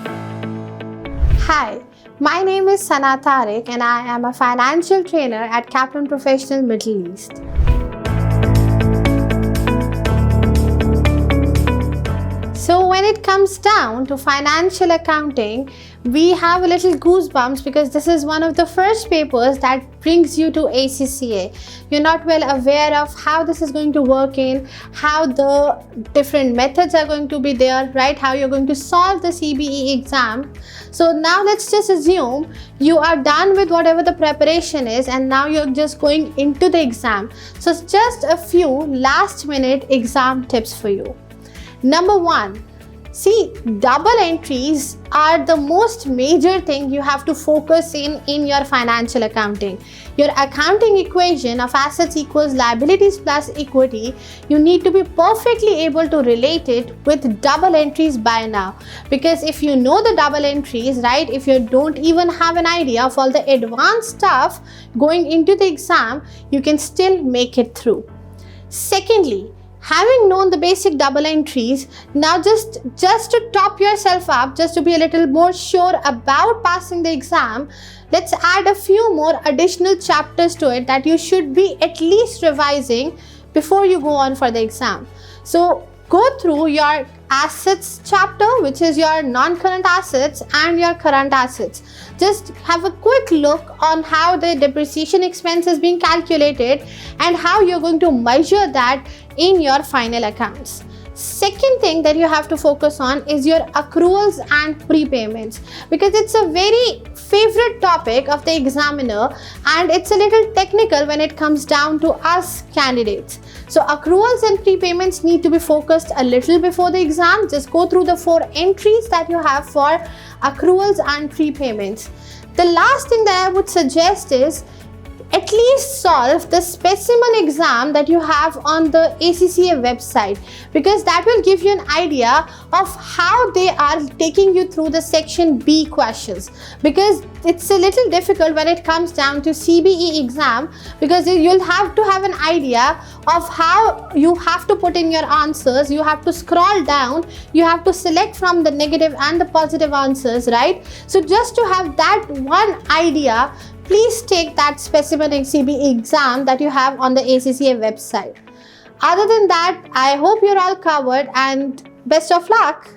Hi, my name is Sana Tariq and I am a financial trainer at Kaplan Professional Middle East. So when it comes down to financial accounting, we have a little goosebumps because this is one of the first papers that brings you to ACCA. You're not well aware of how this is going to work in, how the different methods are going to be there, right? How you're going to solve the CBE exam. So now let's just assume you are done with whatever the preparation is and now you're just going into the exam. So it's just a few last minute exam tips for you. Number one, see, double entries are the most major thing you have to focus in your financial accounting. Your accounting equation of assets equals liabilities plus equity, you need to be perfectly able to relate it with double entries by now. Because if you know the double entries, right, if you don't even have an idea of all the advanced stuff going into the exam, you can still make it through. Secondly, having known the basic double entries, now just to top yourself up, just to be a little more sure about passing the exam, let's add a few more additional chapters to it that you should be at least revising before you go on for the exam. So go through your assets chapter, which is your non-current assets and your current assets. Just have a quick look on how the depreciation expense is being calculated and how you're going to measure that in your final accounts. Second thing that you have to focus on is your accruals and prepayments, because it's a very favorite topic of the examiner and it's a little technical when it comes down to us candidates. So accruals and prepayments need to be focused a little before the exam. Just go through the 4 entries that you have for accruals and prepayments. The last thing that I would suggest is at least solve the specimen exam that you have on the ACCA website, because that will give you an idea of how they are taking you through the section B questions, because it's a little difficult when it comes down to CBE exam, because you'll have to have an idea of how you have to put in your answers. You have to scroll down, you have to select from the negative and the positive answers, right? So just to have that one idea, please take that Specimen CBE exam that you have on the ACCA website. Other than that, I hope you're all covered and best of luck.